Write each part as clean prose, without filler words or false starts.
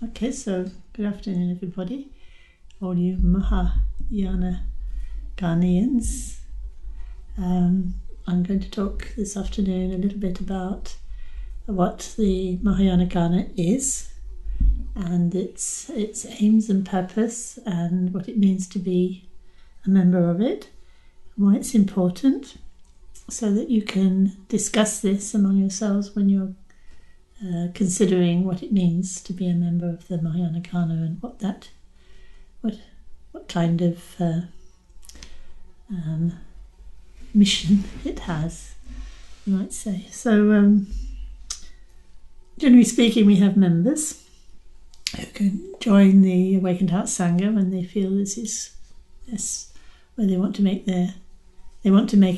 Okay, so good afternoon, everybody. All you Mahayana Ghanaians. I'm going to talk this afternoon a little bit about what the Mahayana Ghana is and its aims and purpose and what it means to be a member of it, why it's important, so that you can discuss this among yourselves when you're considering what it means to be a member of the Mahayana Ghana and what kind of mission it has, you might say. So, generally speaking, we have members who can join the Awakened Heart Sangha when they feel this is where they want to make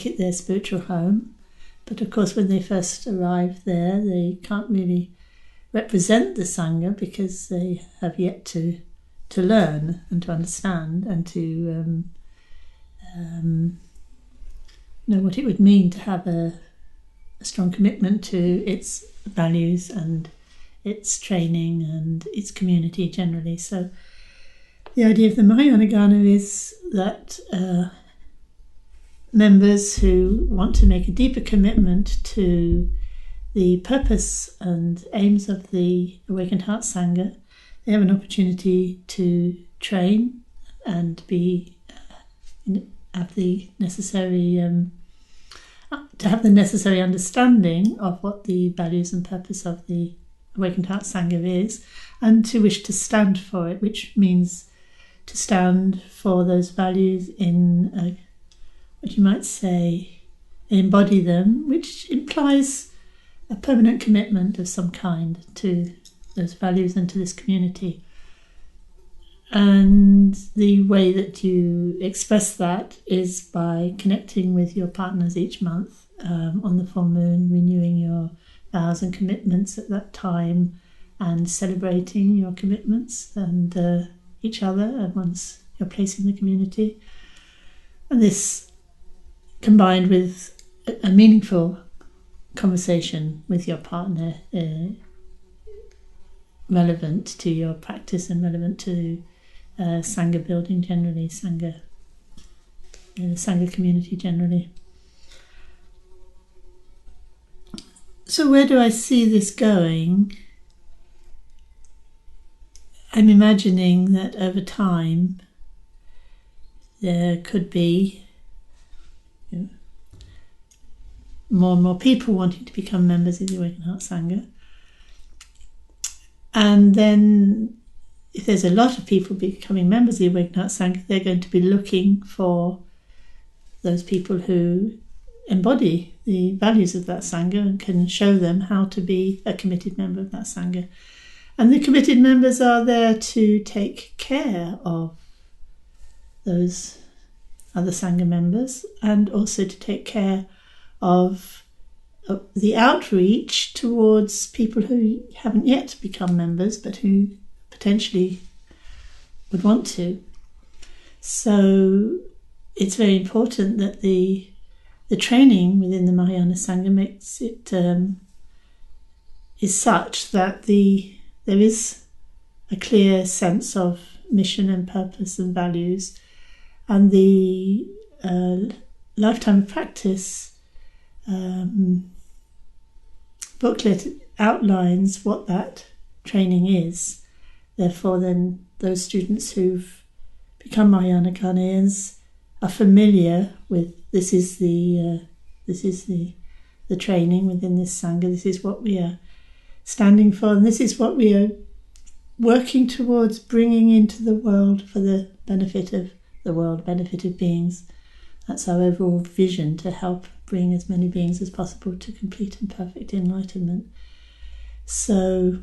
it their spiritual home. But of course, when they first arrive there, they can't really represent the Sangha because they have yet to learn and to understand and to know what it would mean to have a strong commitment to its values and its training and its community generally. So the idea of the Mahayana Ghana is that members who want to make a deeper commitment to the purpose and aims of the Awakened Heart Sangha, they have an opportunity to train and have the necessary understanding of what the values and purpose of the Awakened Heart Sangha is, and to wish to stand for it, which means to stand for those values in what you might say, embody them, which implies a permanent commitment of some kind to those values and to this community. And the way that you express that is by connecting with your partners each month on the full moon, renewing your vows and commitments at that time, and celebrating your commitments and each other and one's your place in the community. And this combined with a meaningful conversation with your partner, relevant to your practice and relevant to Sangha building generally, Sangha community generally. So where do I see this going? I'm imagining that over time there could be more and more people wanting to become members of the Awakened Heart Sangha. And then if there's a lot of people becoming members of the Awakened Heart Sangha, they're going to be looking for those people who embody the values of that Sangha and can show them how to be a committed member of that Sangha. And the committed members are there to take care of those other Sangha members and also to take care of the outreach towards people who haven't yet become members but who potentially would want to. So it's very important that the training within the Mahayana Sangha makes it is such that there is a clear sense of mission and purpose and values, and the lifetime of practice booklet outlines what that training is. Therefore, then those students who've become Mahayana Ghanaians are familiar with this is the training within this Sangha. This is what we are standing for, and this is what we are working towards bringing into the world for the benefit of the world, benefit of beings. That's our overall vision, to help bring as many beings as possible to complete and perfect enlightenment. So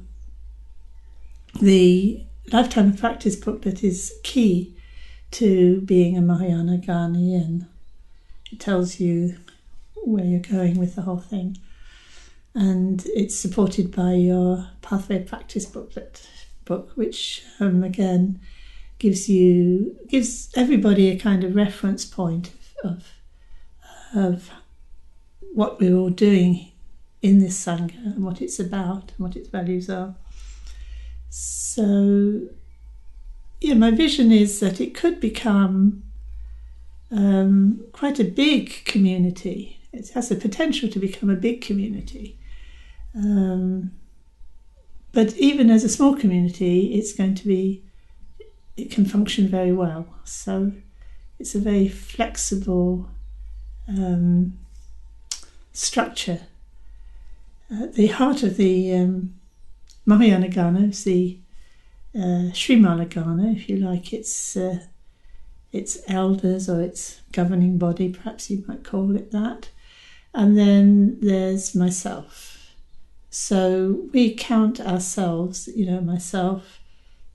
the Lifetime of Practice booklet is key to being a Mahayana Ghanaian. It tells you where you're going with the whole thing. And it's supported by your Pathway of Practice book, which again gives everybody a kind of reference point of what we're all doing in this Sangha and what it's about and what its values are. So, yeah, my vision is that it could become quite a big community. It has the potential to become a big community. But even as a small community, it can function very well. So it's a very flexible structure. At the heart of the Mahayana Gana is the Srimala Gana, if you like. It's elders, or its governing body, perhaps you might call it that. And then there's myself. So we count ourselves, myself,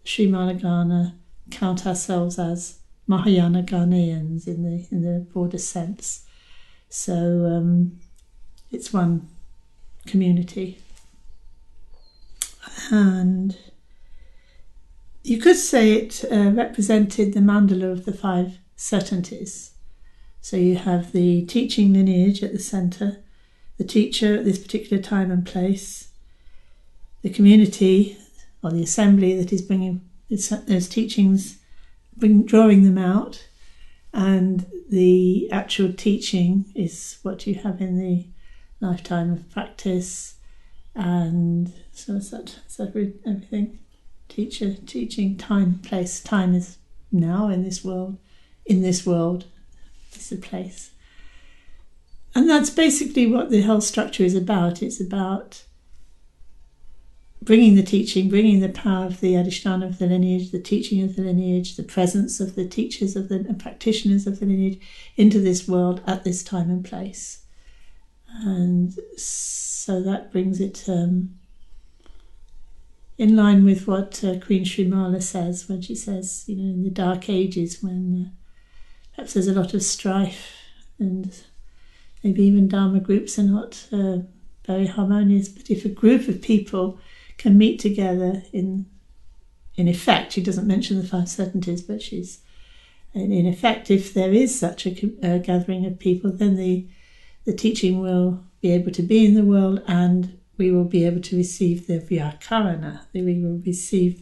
Srimala Gana, count ourselves as Mahayana Ghanaians in the broader sense. So it's one community. And you could say it represented the mandala of the 5 certainties. So you have the teaching lineage at the centre, the teacher at this particular time and place, the community or the assembly that is bringing those teachings, drawing them out, and the actual teaching is what you have in the lifetime of practice. And so is that everything? Teacher, teaching, time, place. Time is now in this world. In this world is the place. And that's basically what the whole structure is about. It's about bringing the teaching, bringing the power of the adhisthana of the lineage, the teaching of the lineage, the presence of the teachers and practitioners of the lineage into this world at this time and place. And so that brings it in line with what Queen Srimala says when she says, in the dark ages when perhaps there's a lot of strife and maybe even Dharma groups are not very harmonious, but if a group of people can meet together in effect, she doesn't mention the 5 certainties, but she's, in effect, if there is such a gathering of people, then the teaching will be able to be in the world, and we will be able to receive the vyakarana. We will receive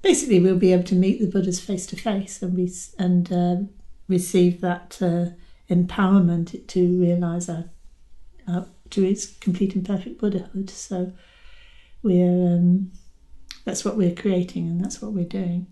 basically we'll be able to meet the Buddhas face to face and receive that empowerment to realise to its complete and perfect Buddhahood. So that's what we're creating, and that's what we're doing.